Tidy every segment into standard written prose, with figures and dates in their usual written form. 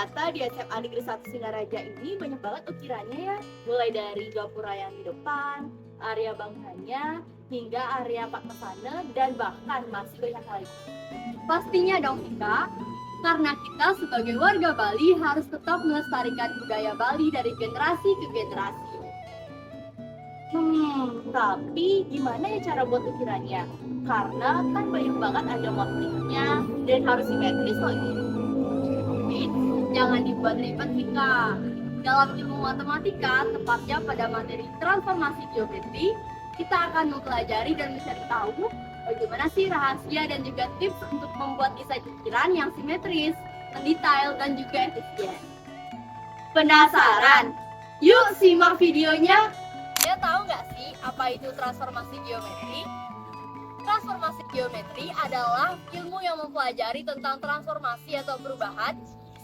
Ternyata di SMA Negeri 1 Singaraja ini banyak banget ukirannya ya. Mulai dari gapura yang di depan, area bangunannya, hingga area pak mesana, dan bahkan masih banyak lagi. Pastinya dong Ika, karena kita sebagai warga Bali harus tetap melestarikan budaya Bali dari generasi ke generasi. Tapi gimana ya cara buat ukirannya? Karena kan banyak banget ada motifnya dan harus simetris lagi. Jangan dibuat ribet Ika. Dalam ilmu matematika, tepatnya pada materi transformasi geometri, kita akan mempelajari dan mencari tahu bagaimana sih rahasia dan juga tips untuk membuat desain ukiran yang simetris, mendetail, dan juga efisien. Penasaran? Yuk simak videonya! Ya tahu nggak sih apa itu transformasi geometri? Transformasi geometri adalah ilmu yang mempelajari tentang transformasi atau perubahan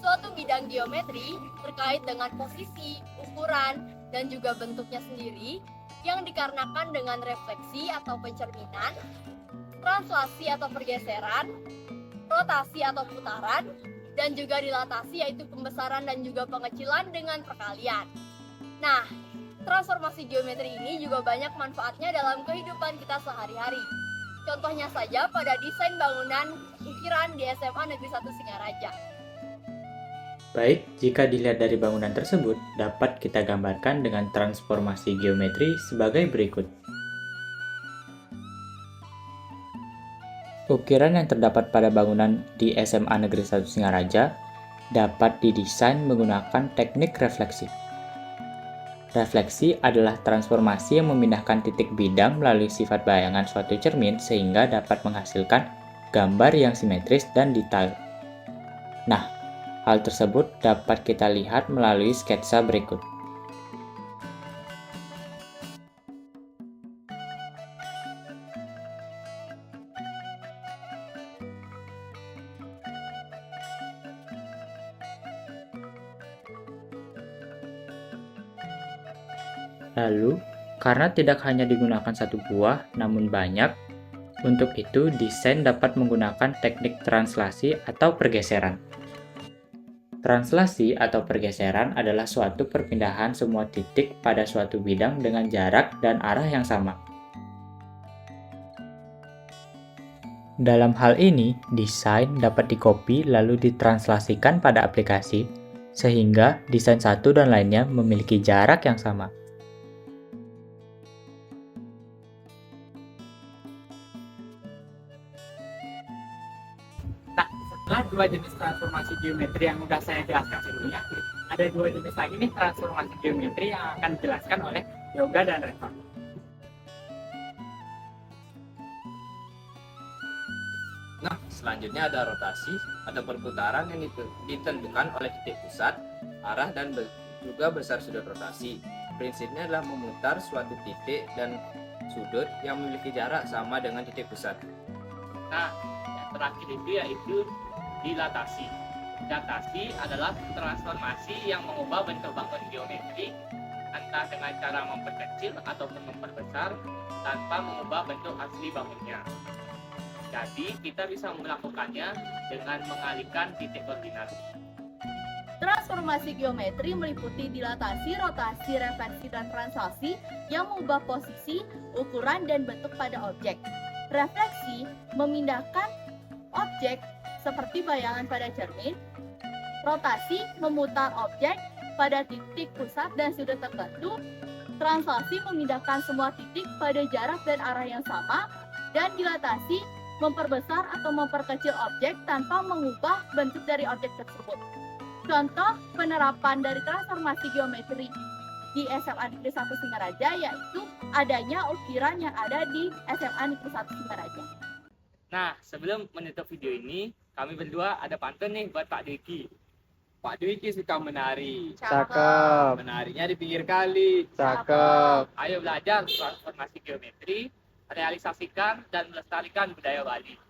suatu bidang geometri terkait dengan posisi, ukuran, dan juga bentuknya sendiri yang dikarenakan dengan refleksi atau pencerminan, translasi atau pergeseran, rotasi atau putaran, dan juga dilatasi yaitu pembesaran dan juga pengecilan dengan perkalian. Nah, transformasi geometri ini juga banyak manfaatnya dalam kehidupan kita sehari-hari. Contohnya saja pada desain bangunan ukiran di SMA Negeri 1 Singaraja. Baik, jika dilihat dari bangunan tersebut, dapat kita gambarkan dengan transformasi geometri sebagai berikut. Ukiran yang terdapat pada bangunan di SMA Negeri 1 Singaraja dapat didesain menggunakan teknik refleksi. Refleksi adalah transformasi yang memindahkan titik bidang melalui sifat bayangan suatu cermin sehingga dapat menghasilkan gambar yang simetris dan detail. Nah, hal tersebut dapat kita lihat melalui sketsa berikut. Lalu, karena tidak hanya digunakan satu buah, namun banyak, untuk itu desain dapat menggunakan teknik translasi atau pergeseran. Translasi atau pergeseran adalah suatu perpindahan semua titik pada suatu bidang dengan jarak dan arah yang sama. Dalam hal ini, desain dapat dikopi lalu ditranslasikan pada aplikasi, sehingga desain satu dan lainnya memiliki jarak yang sama. Nah, setelah dua jenis transformasi geometri yang sudah saya jelaskan sebelumnya, ada dua jenis lagi nih transformasi geometri yang akan dijelaskan oleh Yoga dan Reva. Nah, selanjutnya ada rotasi atau perputaran yang ditentukan oleh titik pusat, arah, dan juga besar sudut rotasi. Prinsipnya adalah memutar suatu titik dan sudut yang memiliki jarak sama dengan titik pusat. Nah, yang terakhir itu yaitu dilatasi. Dilatasi adalah transformasi yang mengubah bentuk bangun geometri entah dengan cara memperkecil ataupun memperbesar tanpa mengubah bentuk asli bangunnya. Jadi, kita bisa melakukannya dengan mengalihkan titik koordinat. Transformasi geometri meliputi dilatasi, rotasi, refleksi, dan translasi yang mengubah posisi, ukuran, dan bentuk pada objek. Refleksi memindahkan objek seperti bayangan pada cermin. Rotasi memutar objek pada titik pusat dan sudut tertentu. Translasi memindahkan semua titik pada jarak dan arah yang sama. Dan dilatasi memperbesar atau memperkecil objek tanpa mengubah bentuk dari objek tersebut. Contoh penerapan dari transformasi geometri di SMA Negeri 1 Singaraja yaitu adanya ukiran yang ada di SMA Negeri 1 Singaraja. Nah, sebelum menutup video ini, kami berdua ada pantun nih buat Pak Dwiki. Pak Dwiki suka menari. Cakep. Menarinya di pinggir kali. Cakep. Ayo belajar transformasi geometri, realisasikan dan melestarikan budaya Bali.